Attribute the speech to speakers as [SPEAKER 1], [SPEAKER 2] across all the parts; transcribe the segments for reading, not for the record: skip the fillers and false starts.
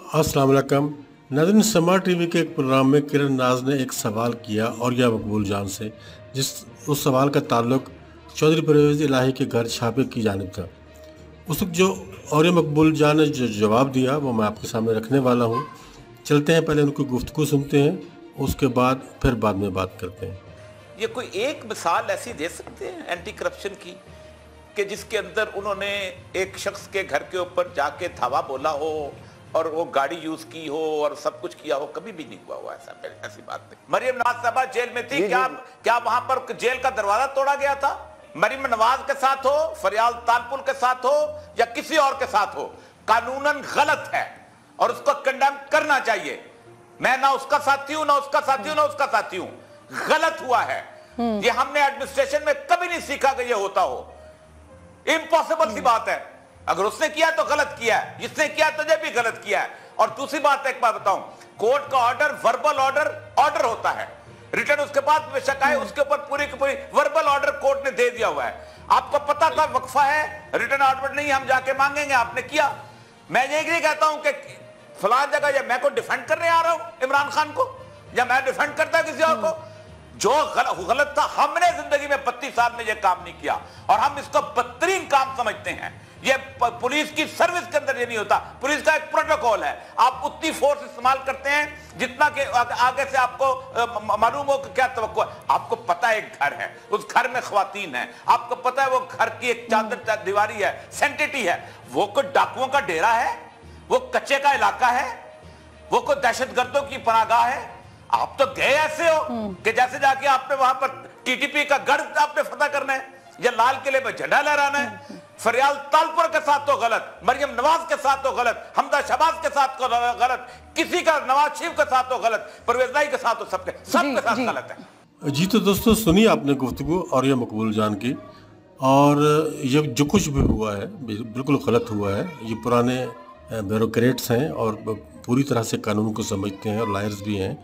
[SPEAKER 1] अस्सलाम वालेकुम नाज़रीन, समार्ट टीवी के एक प्रोग्राम में किरण नाज ने एक सवाल किया औरिया मकबूल जान से, उस सवाल का ताल्लुक चौधरी परवेज़ इलाही के घर छापे की जानिब था। उस वक्त जो औरिया मकबूल जान ने जो जवाब दिया वो मैं आपके सामने रखने वाला हूँ। चलते हैं, पहले उनकी गुफ्तगू सुनते हैं, उसके बाद में बात करते हैं।
[SPEAKER 2] ये कोई एक मिसाल ऐसी दे सकते हैं एंटी करप्शन की कि जिसके अंदर उन्होंने एक शख्स के घर के ऊपर जाके धावा बोला हो और वो गाड़ी यूज की हो और सब कुछ किया हो? कभी भी नहीं हुआ ऐसी बात नहीं। मरियम नवाज साहबा जेल में थी, क्या वहां पर जेल का दरवाजा तोड़ा गया था? मरियम नवाज के साथ हो, फरियाल तालपुर के साथ हो या किसी और के साथ हो, कानूनन गलत है और उसको कंडेम करना चाहिए। मैं ना उसका साथी हूं, ना उसका साथी हूं, ना उसका साथी हूं। गलत हुआ है। ये हमने एडमिनिस्ट्रेशन में कभी नहीं सीखा कि ये होता हो। इम्पॉसिबल सी बात है। अगर उसने किया तो गलत किया है, जिसने किया तो ये भी गलत किया है। और दूसरी बात एक बात बताऊं, कोर्ट का ऑर्डर वर्बल ऑर्डर होता है। रिटर्न उसके बाद बेशक आए, उसके ऊपर पूरी की पूरी वर्बल ऑर्डर कोर्ट ने दे दिया हुआ है। आपको पता था वक्फा है, रिटर्न ऑर्डर नहीं हम जाके मांगेंगे, आपने किया। मैं ये नहीं कहता हूं कि फलां जगह या मैं को डिफेंड करने आ रहा हूं इमरान खान को, या मैं डिफेंड करता किसी और को। जो गलत था, हमने जिंदगी में 32 साल में यह काम नहीं किया और हम इसको बदतरीन काम समझते हैं। ये पुलिस की सर्विस के अंदर ये नहीं होता। पुलिस का एक प्रोटोकॉल है, आप उतनी फोर्स इस्तेमाल करते हैं जितना कि आगे से आपको मालूम हो कि क्या तवक्को है। आपको पता है एक घर है, उस घर में खवातीन है, आपको पता है वो घर की एक चादर दीवारी है, सेंटिटी है। वो कोई डाकुओं का डेरा है, वो कच्चे का इलाका है, वो कोई दहशतगर्दों की पनाहगाह है? आप तो गए ऐसे हो कि जैसे जाके आपने वहां पर टीटीपी का गढ़ आपने फतह करना है या लाल किले में झंडा लहराना है। फरियाल तालपुर के साथ तो गलत, मरियम नवाज के साथ तो गलत, हमदा शहबाज के साथ तो गलत, किसी का नवाज शरीफ के साथ तो गलत, परवेज इलाही के साथ तो सबके साथ गलत है।
[SPEAKER 1] जी तो दोस्तों, सुनिए आपने गुफ्तगू औरिया मकबूल जान की। और ये जो कुछ भी हुआ है बिल्कुल गलत हुआ है। ये पुराने ब्यूरोक्रेट्स हैं और पूरी तरह से कानून को समझते हैं और लायर्स भी हैं,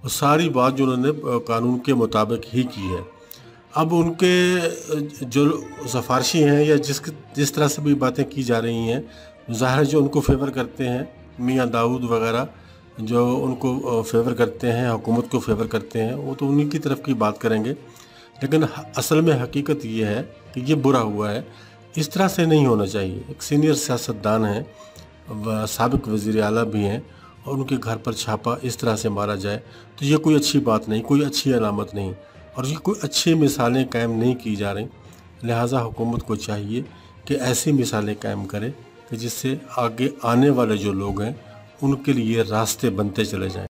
[SPEAKER 1] और सारी बात जो उन्होंने कानून के मुताबिक ही की है। अब उनके जो सिफारशी हैं या जिस तरह से भी बातें की जा रही हैं, ज़ाहिर जो उनको फेवर करते हैं, मियाँ दाऊद वगैरह जो उनको फेवर करते हैं, हुकूमत को फेवर करते हैं, वो तो उन्हीं की तरफ की बात करेंगे। लेकिन असल में हकीकत ये है कि ये बुरा हुआ है, इस तरह से नहीं होना चाहिए। एक सीनियर सियासतदान हैं, साबिक वज़ीर आला भी हैं, और उनके घर पर छापा इस तरह से मारा जाए तो ये कोई अच्छी बात नहीं, कोई अच्छी अलामत नहीं, और ये कोई अच्छी मिसालें कायम नहीं की जा रही। लिहाजा हुकूमत को चाहिए कि ऐसी मिसालें कायम करे कि जिससे आगे आने वाले जो लोग हैं उनके लिए रास्ते बनते चले जाएं।